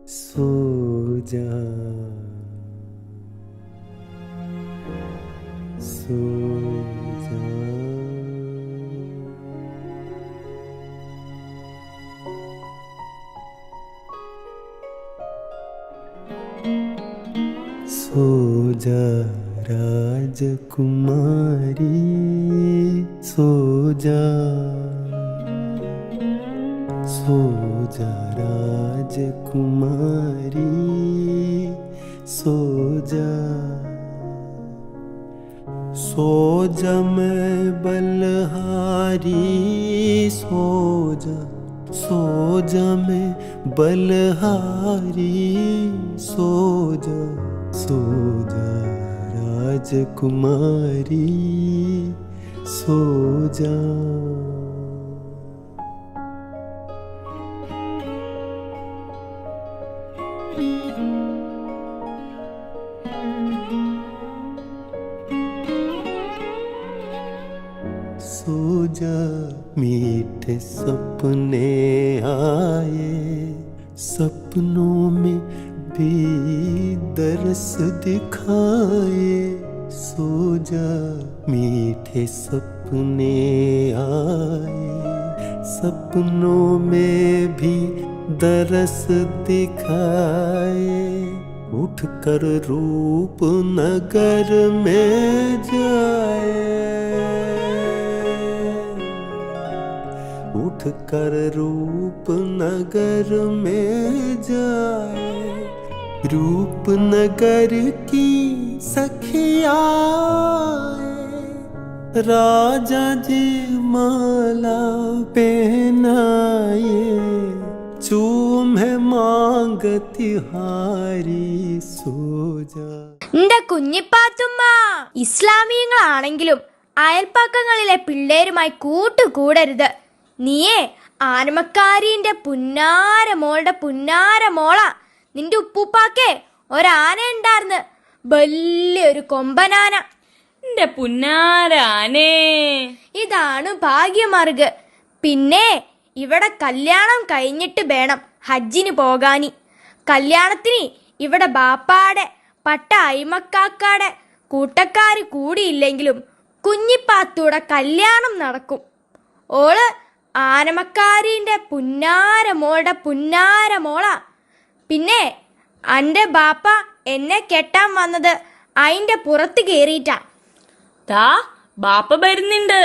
सो जा सो जा सो जा राजकुमारी सो जा सो जा राजकुमारी सो जा सो जा मैं बलहारी सो जा मैं बलहारी सो जा राजकुमारी सो जा सो जा मीठे सपने आए सपनों में भी दरस दिखाए सो जा मीठे सपने आए सपनों में भी दरस दिखाए उठ कर रूप नगर में जाए उठ कर रूप नगर में जाए रूप नगर की सखिया राजा जी माला पहनाए चूमे मांग तिहारी सोजा എന്റെ കുഞ്ഞിപ്പാത്തുമ്മ ഇസ്ലാമിയങ്ങളാണെങ്കിലും അയൽപ്പക്കങ്ങളിലെ പിള്ളേരുമായി കൂട്ടുകൂടരുത്. നീയേ ആനമക്കാരിന്റെ പുന്നാര മോളുടെ പുന്നാര മോള. നിന്റെ ഉപ്പൂപ്പാക്കേ ഒരാന ഉണ്ടാർന്ന്, വലിയൊരു കൊമ്പനാന. എന്റെ പുന്നാരാനേ, ഇതാണ് ഭാഗ്യമാർഗ്. പിന്നെ ഇവിടെ കല്യാണം കഴിഞ്ഞിട്ട് വേണം ഹജ്ജിന് പോകാനി. കല്യാണത്തിന് ഇവിടെ ബാപ്പാടെ പട്ട അയിമക്കാക്കാടെ കൂട്ടക്കാര് കൂടിയില്ലെങ്കിലും കുഞ്ഞിപ്പാത്തൂടെ കല്യാണം നടക്കും. ഓള് ആനമക്കാരിന്റെ പുന്നാര മോളുടെ പുന്നാര മോള. പിന്നെ അന്റെ ബാപ്പ എന്നെ കെട്ടാൻ വന്നത് അയിന്റെ പുറത്ത് കേറിയിട്ടാ. ദാ ബാപ്പ വരുന്നുണ്ട്.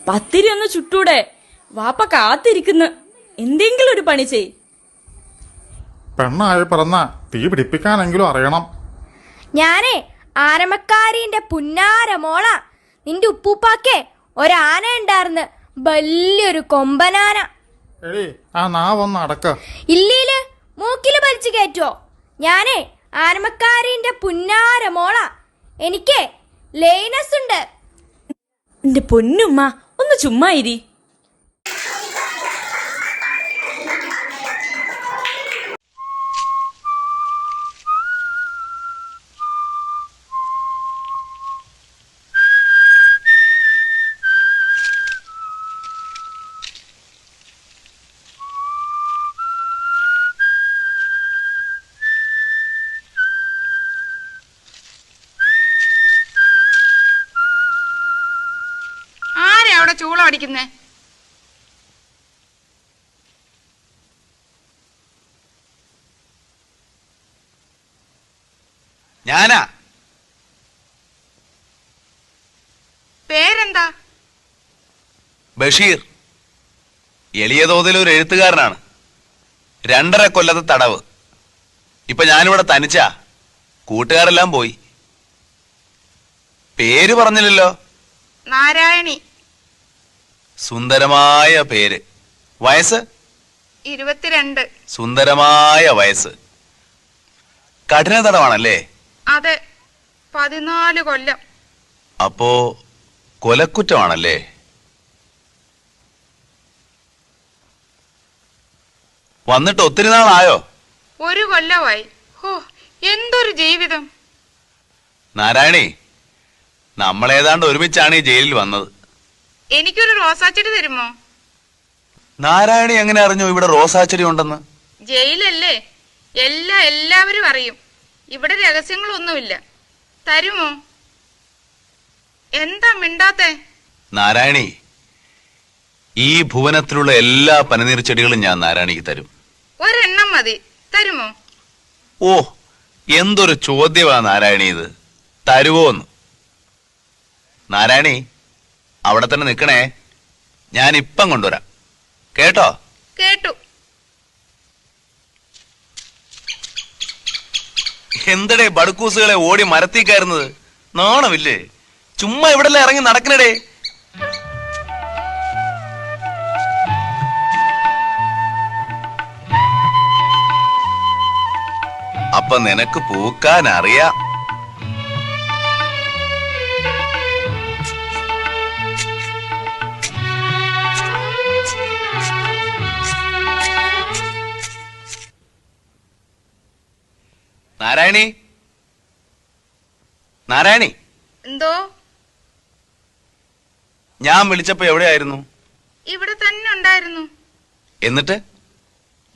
പത്തിരി ഒന്ന് ചുട്ടൂടെ? വാപ്പ കാത്തിരിക്കുന്നു. എന്തെങ്കിലും ഒരു പണി ചെയ്. പെണ്ണായി പറഞ്ഞ തീ പിടിപ്പിക്കാനെങ്കിലും അറിയണം. ഞാനേ ആനമക്കാരിന്റെ പുന്നാര മോള. നിന്റെ ഉപ്പൂപ്പാക്കേ ഒരാന ഉണ്ടാർന്ന്, വലിയൊരു കൊമ്പനാന. എടി ആ നാവൊന്ന് അടക്ക. ഇല്ലീല് മൂക്കില് വലിച്ചു കയറ്റുവോ? ഞാനേ ആനമക്കാരിന്റെ പുന്നാര മോള. എനിക്ക് ലൈനസ് ഉണ്ട്. എന്റെ പൊന്നുമ്മ ഒന്ന് ചുമ്മാ ഇരി. ചൂളം അടിക്കുന്നേ? ഞാനാ. പേരെന്താ? ബഷീർ. എളിയ തോതിൽ ഒരു എഴുത്തുകാരനാണ്. 2.5 കൊല്ലത്തെ തടവ്. ഇപ്പൊ ഞാനിവിടെ തനിച്ചാ. കൂട്ടുകാരെല്ലാം പോയി. പേര് പറഞ്ഞില്ലല്ലോ. നാരായണി. സുന്ദരമായ പേര്. വയസ്സ്? 22. സുന്ദരമായ വയസ്സ്. കഠിന തടവാണല്ലേ? അതെ, 14 കൊല്ലം. അപ്പോ കൊലക്കുറ്റമാണല്ലേ? വന്നിട്ട് ഒത്തിരി നാളായോ? 1 കൊല്ലമായി. ഹോ, എന്തൊരു ജീവിതം. നാരായണി, നമ്മളേതാണ്ട് ഒരുമിച്ചാണ് ഈ ജയിലിൽ വന്നത്. എനിക്കൊരു റോസാച്ചെടി തരുമോ? നാരായണി എങ്ങനെ അറിഞ്ഞു ഇവിടെ റോസാച്ചെടി ഉണ്ടെന്ന്? ജയിലല്ലേ, എല്ലാവരും അറിയും. ഇവിടെ രഹസ്യങ്ങളൊന്നുമില്ല. തരുമോ? എന്താ മിണ്ടാത്തെ? നാരായണി, ഈ ഭുവനത്തിലുള്ള എല്ലാ പനിനീർ ചെടികളും ഞാൻ നാരായണിക്ക് തരും. ഒരെണ്ണം മതി, തരുമോ? ഓ, എന്തൊരു ചോദ്യമാ നാരായണി ഇത്, തരുവോന്ന്. നാരായണി, അവിടെ തന്നെ നിക്കണേ, ഞാൻ ഇപ്പം കൊണ്ടുവരാം, കേട്ടോ? കേട്ടു. എന്തടേ ബടുക്കൂസുകളെ ഓടി മരത്തിൽ കയറുന്നത്? നാണമില്ലേ? ചുമ്മാ ഇവിടെല്ലാം ഇറങ്ങി നടക്കണടേ. അപ്പൊ നിനക്ക് പൂക്കാൻ അറിയാം. നാരായണി, നാരായണി, എന്തോ? ഞാൻ വിളിച്ചപ്പോ എവിടെയായിരുന്നു? ഇവിടെ തന്നെ ഉണ്ടായിരുന്നു. എന്നിട്ട്?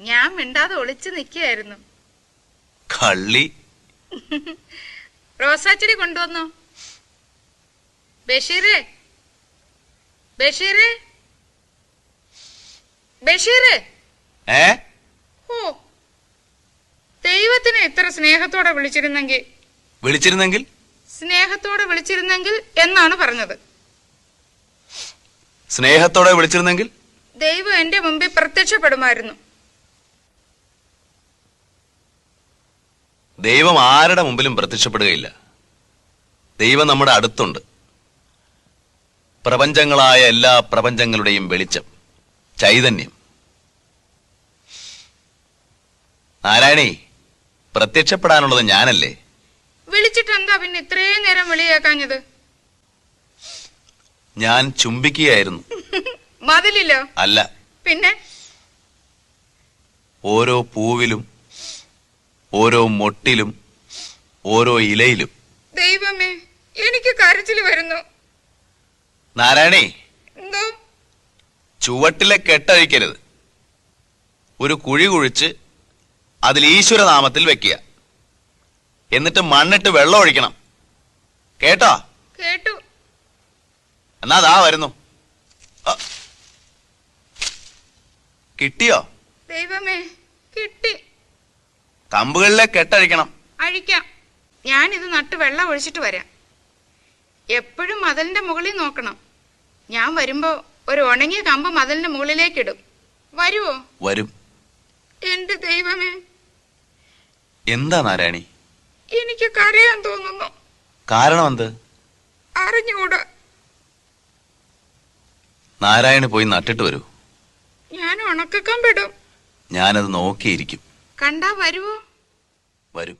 ഞാൻ മിണ്ടാതെ ഒളിച്ചു നിൽക്കുകയായിരുന്നു. കള്ളി. റോസാച്ചെടി കൊണ്ടുവന്നോ? ബഷീറേ, ബഷീറേ, ബഷീറേ. ഏ? ഓ, ദൈവത്തിനെ ഇത്ര സ്നേഹത്തോടെ വിളിച്ചിരുന്നെങ്കിൽ സ്നേഹത്തോടെ വിളിച്ചിരുന്നെങ്കിൽ എന്നാണ് പറഞ്ഞത്. സ്നേഹത്തോടെ വിളിച്ചിരുന്നെങ്കിൽ ദൈവം എന്റെ മുമ്പിൽ പ്രത്യക്ഷപ്പെടുമായിരുന്നു. ദൈവം ആരുടെ മുമ്പിലും പ്രത്യക്ഷപ്പെടുകയില്ല. ദൈവം നമ്മുടെ അടുത്തുണ്ട്. പ്രപഞ്ചങ്ങളായ എല്ലാ പ്രപഞ്ചങ്ങളുടെയും വെളിച്ചം, ചൈതന്യം. നാരായണി, പ്രത്യക്ഷപ്പെടാനുള്ളത് ഞാനല്ലേ? വിളിച്ചിട്ട് എന്താ പിന്നെ ഇത്രയും നേരം വിളിയേക്കാഞ്ഞത്? ഞാൻ ചുംബിക്കുകയായിരുന്നു. മതിലില്ലോ? അല്ല. പിന്നെ? ഓരോ പൂവിലും, ഓരോ മൊട്ടിലും, ഓരോ ഇലയിലും. ദൈവമേ, എനിക്ക് കരച്ചിൽ വരുന്നു. നാരായണി, എന്തോ? ചുവട്ടിലെ കെട്ടഴിക്കരുത്. ഒരു കുഴി കുഴിച്ച് അതിൽ ഈശ്വരനാമത്തിൽ വെക്കുക. എന്നിട്ട് മണ്ണിട്ട് വെള്ളം ഒഴിക്കണം, കേട്ടോ? കേട്ടു. എന്നാ ദാ വരുന്നു. കിട്ടിയോ? ദൈവമേ, കിട്ടി. കമ്പുകളിലെ കെട്ടഴിക്കണം. അഴിക്കാം. ഞാനിത് നട്ട് വെള്ളം ഒഴിച്ചിട്ട് വരാം. എപ്പോഴും മതിലിന്റെ മുകളിൽ നോക്കണം. ഞാൻ വരുമ്പോ ഒരു ഉണങ്ങിയ കമ്പ് മതിലിന്റെ മുകളിലേക്കിടും. വരുവോ? വരും. എന്റെ ദൈവമേ. എന്താ നാരായണി? എനിക്ക് കരയാൻ തോന്നുന്നു. കാരണം എന്ത്? അറിഞ്ഞുകൂടാ. നാരായണി പോയി നട്ടിട്ട് വരൂ. ഞാൻ ഉണക്കക്കമ്പിടും. ഞാനത് നോക്കിയിരിക്കും. കണ്ടാ വരുവോ? വരും.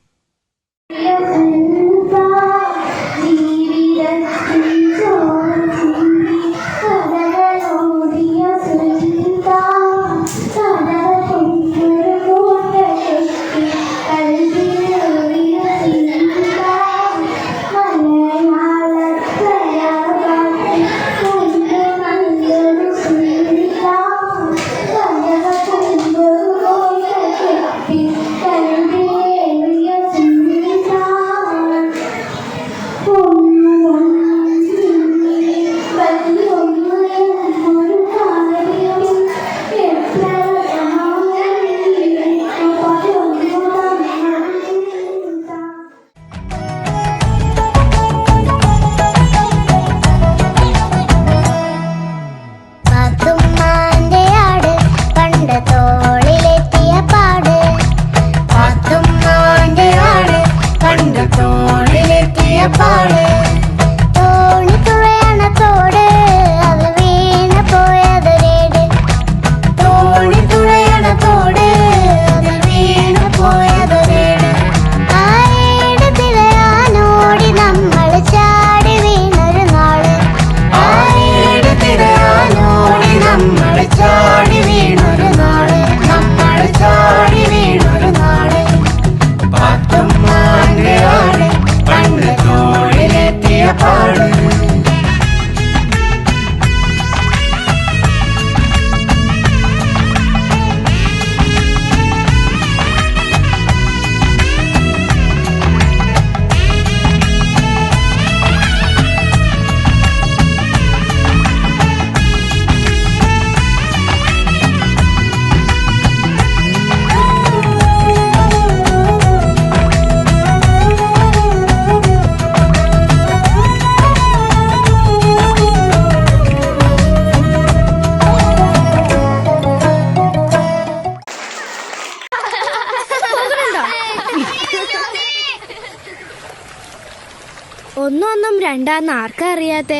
എന്താന്ന് ആർക്കാ അറിയാത്തെ?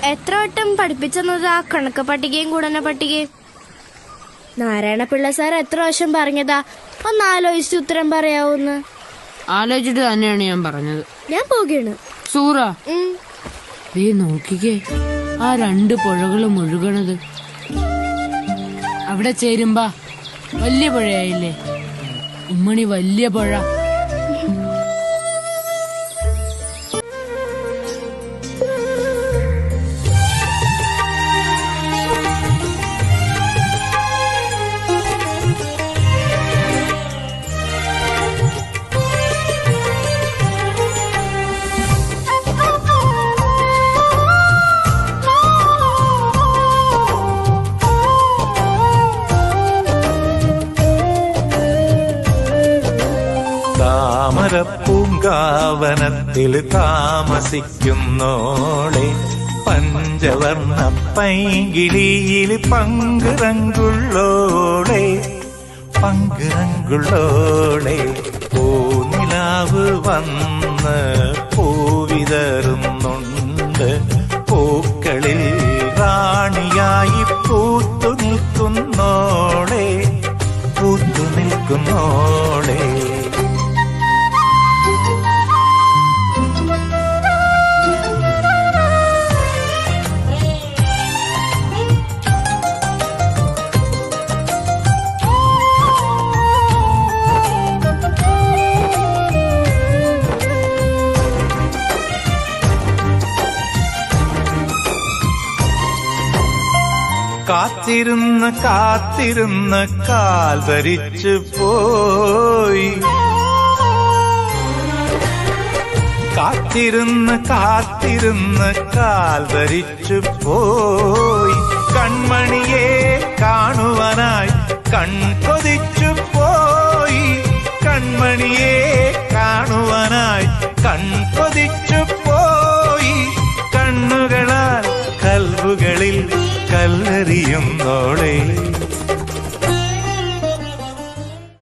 എത്ര വട്ടം പഠിപ്പിച്ചെന്നത് ആ കണക്ക് പട്ടികയും ഗുണന പട്ടികയും? നാരായണപിള്ള സാർ എത്ര വർഷം പറഞ്ഞതാ ഒന്ന് ആലോചിച്ച് ഉത്തരം പറയാവൂന്ന്? ആലോചിച്ചിട്ട് തന്നെയാണ് ഞാൻ പറഞ്ഞത്. ഞാൻ പോകുകയാണ്. സൂറ, നീ നോക്കിക്കേ, ആ 2 പുഴകളും ഒഴുകണത്. അവിടെ ചേരുമ്പോ വലിയ പുഴയായില്ലേ ഉമ്മണി, വലിയ പുഴ. താമരപ്പൂങ്കാവനത്തിൽ താമസിക്കുന്നോളെ, പഞ്ചവർണ്ണ പൈങ്കിളിയിൽ പങ്കുറങ്കുള്ളോളെ, പങ്കുറങ്കുള്ളോളെ. പൂനിലാവ് വന്ന് പൂവിതറുന്നുണ്ട്, പൂക്കളിൽ റാണിയായി പൂത്തു നിൽക്കുന്നോളെ, പൂത്തു നിൽക്കുന്നോളെ. കാത്തിരുന്ന് കാത്തിരുന്ന് കാൽ ധരിച്ചു പോയി, കാത്തിരുന്ന് കാത്തിരുന്ന് കാൽ ധരിച്ചു പോയി. കൺമണിയെ കാണുവാനായി കൺകൊതിച്ചു പോയി, കൺമണിയെ കാണുവാനായി കൺകൊതിച്ചു പോയി. കണ്ണുകളാൽ കൽവുകളിൽ കല്ലെറിയുന്നോളെ.